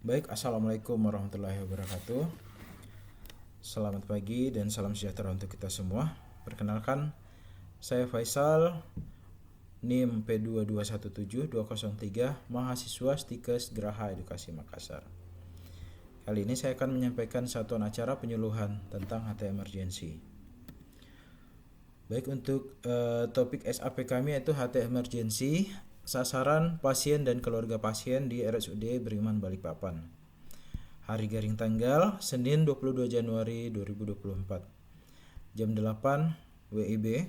Baik, Assalamualaikum warahmatullahi wabarakatuh. Selamat pagi dan salam sejahtera untuk kita semua. Perkenalkan, saya Faisal, NIM P2217203, mahasiswa Stikes Geraha Edukasi Makassar. Kali ini saya akan menyampaikan satuan acara penyuluhan tentang HT emergency. Baik, untuk topik SAP kami yaitu HT emergency, sasaran pasien dan keluarga pasien di RSUD Beriman Balikpapan. Hari garing tanggal Senin 22 Januari 2024. Jam 8 WIB.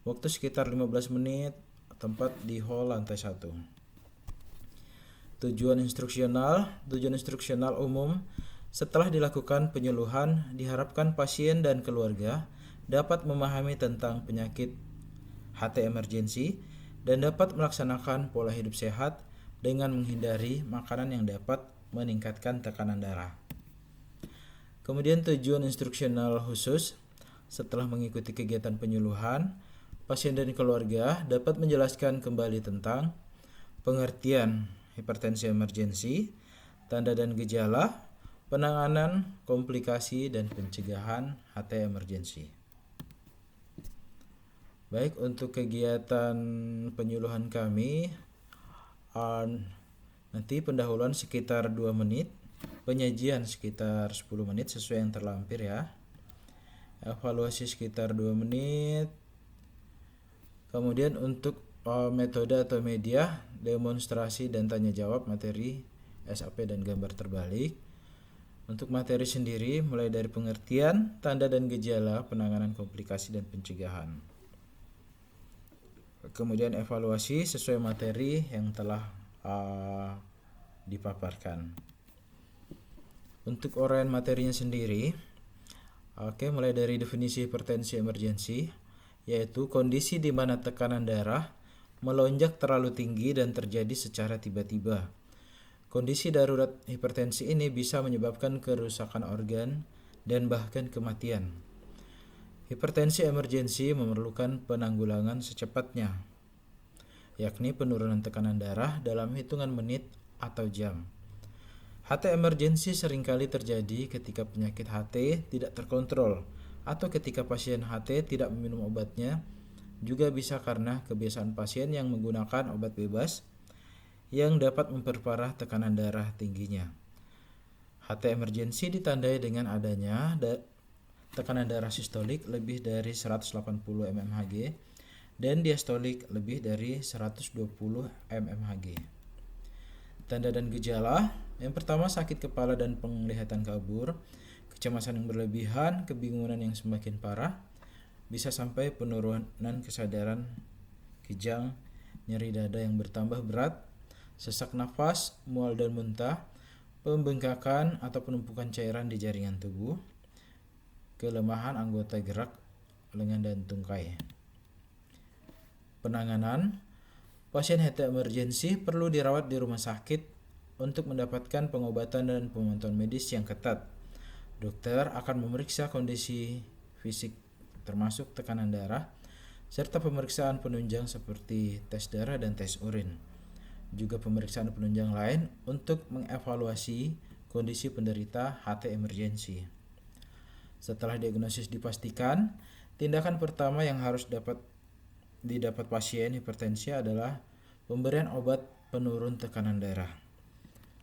Waktu sekitar 15 menit. Tempat di hall lantai 1. Tujuan instruksional umum. Setelah dilakukan penyuluhan, diharapkan pasien dan keluarga dapat memahami tentang penyakit HT emergency dan dapat melaksanakan pola hidup sehat dengan menghindari makanan yang dapat meningkatkan tekanan darah. Kemudian tujuan instruksional khusus, setelah mengikuti kegiatan penyuluhan, pasien dan keluarga dapat menjelaskan kembali tentang pengertian hipertensi emergensi, tanda dan gejala, penanganan, komplikasi, dan pencegahan HT emergensi. Baik, untuk kegiatan penyuluhan kami, nanti pendahuluan sekitar 2 menit, penyajian sekitar 10 menit sesuai yang terlampir ya. Evaluasi sekitar 2 menit. Kemudian untuk metode atau media, demonstrasi dan tanya jawab materi SAP dan gambar terbalik. Untuk materi sendiri mulai dari pengertian, tanda dan gejala, penanganan komplikasi dan pencegahan. Kemudian evaluasi sesuai materi yang telah dipaparkan. Untuk uraian materinya sendiri, mulai dari definisi hipertensi emergensi, yaitu kondisi di mana tekanan darah melonjak terlalu tinggi dan terjadi secara tiba-tiba. Kondisi darurat hipertensi ini bisa menyebabkan kerusakan organ dan bahkan kematian. Hipertensi emergensi memerlukan penanggulangan secepatnya, yakni penurunan tekanan darah dalam hitungan menit atau jam. HT emergensi seringkali terjadi ketika penyakit HT tidak terkontrol atau ketika pasien HT tidak meminum obatnya, juga bisa karena kebiasaan pasien yang menggunakan obat bebas yang dapat memperparah tekanan darah tingginya. HT emergensi ditandai dengan adanya tekanan darah sistolik lebih dari 180 mmHg dan diastolik lebih dari 120 mmHg. Tanda dan gejala, yang pertama sakit kepala dan penglihatan kabur, kecemasan yang berlebihan, kebingungan yang semakin parah, bisa sampai penurunan kesadaran, kejang, nyeri dada yang bertambah berat, sesak nafas, mual dan muntah, pembengkakan atau penumpukan cairan di jaringan tubuh, kelemahan anggota gerak, lengan dan tungkai. Penanganan, pasien HT emergensi perlu dirawat di rumah sakit untuk mendapatkan pengobatan dan pemantauan medis yang ketat. Dokter akan memeriksa kondisi fisik termasuk tekanan darah, serta pemeriksaan penunjang seperti tes darah dan tes urin. Juga pemeriksaan penunjang lain untuk mengevaluasi kondisi penderita HT emergensi. Setelah diagnosis dipastikan, tindakan pertama yang harus didapat pasien hipertensi adalah pemberian obat penurun tekanan darah.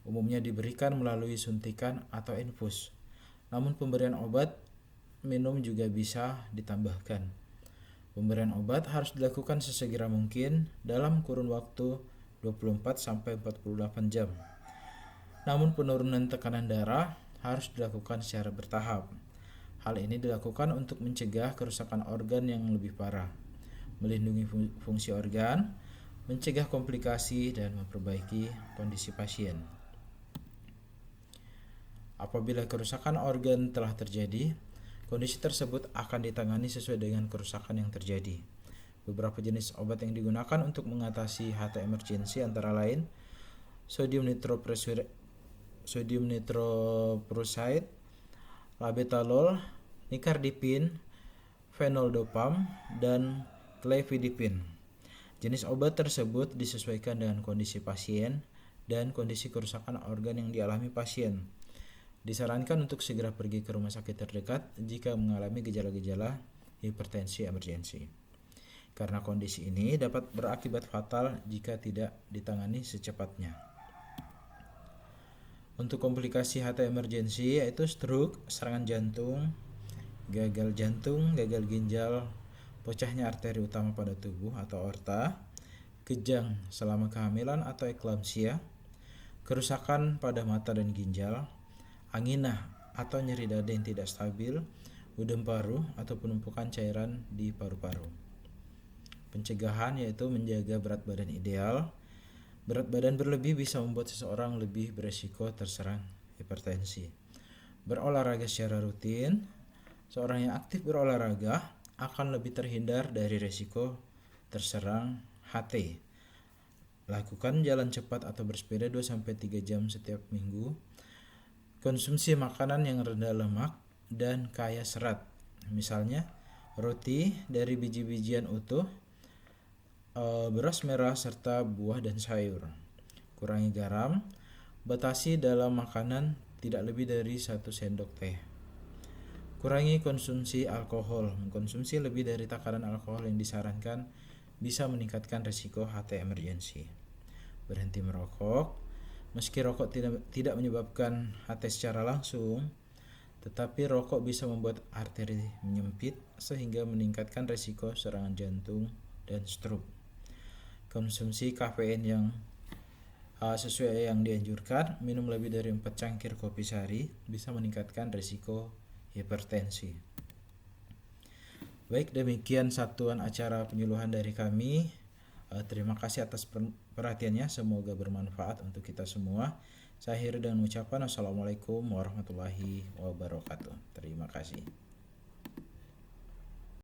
Umumnya diberikan melalui suntikan atau infus. Namun pemberian obat minum juga bisa ditambahkan. Pemberian obat harus dilakukan sesegera mungkin dalam kurun waktu 24-48 jam. Namun penurunan tekanan darah harus dilakukan secara bertahap. Hal ini dilakukan untuk mencegah kerusakan organ yang lebih parah, melindungi fungsi organ, mencegah komplikasi, dan memperbaiki kondisi pasien. Apabila kerusakan organ telah terjadi, kondisi tersebut akan ditangani sesuai dengan kerusakan yang terjadi. Beberapa jenis obat yang digunakan untuk mengatasi HT emergensi antara lain sodium nitroprusside, labetalol, nicardipine, fenoldopam, dan clefidipine. Jenis obat tersebut disesuaikan dengan kondisi pasien dan kondisi kerusakan organ yang dialami pasien. Disarankan untuk segera pergi ke rumah sakit terdekat jika mengalami gejala-gejala hipertensi emergensi. Karena kondisi ini dapat berakibat fatal jika tidak ditangani secepatnya. Untuk komplikasi HT emergensi yaitu stroke, serangan jantung, gagal jantung, gagal ginjal, pecahnya arteri utama pada tubuh atau aorta, kejang selama kehamilan atau eklamsia, kerusakan pada mata dan ginjal, angina atau nyeri dada yang tidak stabil, udem paru atau penumpukan cairan di paru-paru. Pencegahan yaitu menjaga berat badan ideal. Berat badan berlebih bisa membuat seseorang lebih beresiko terserang hipertensi. Berolahraga secara rutin. Seorang yang aktif berolahraga akan lebih terhindar dari resiko terserang HT. Lakukan jalan cepat atau bersepeda 2-3 jam setiap minggu. Konsumsi makanan yang rendah lemak dan kaya serat. Misalnya roti dari biji-bijian utuh, beras merah serta buah dan sayur. Kurangi garam. Batasi dalam makanan tidak lebih dari 1 sendok teh. Kurangi konsumsi alkohol. Mengkonsumsi lebih dari takaran alkohol yang disarankan bisa meningkatkan risiko HT emergensi. Berhenti merokok. Meski rokok tidak menyebabkan HT secara langsung, tetapi rokok bisa membuat arteri menyempit sehingga meningkatkan risiko serangan jantung dan stroke. Konsumsi kafein yang sesuai yang dianjurkan, minum lebih dari 4 cangkir kopi sehari bisa meningkatkan risiko hipertensi. Baik, demikian satuan acara penyuluhan dari kami. Terima kasih atas perhatiannya, semoga bermanfaat untuk kita semua. Saya akhiri dengan ucapan Assalamualaikum warahmatullahi wabarakatuh. Terima kasih.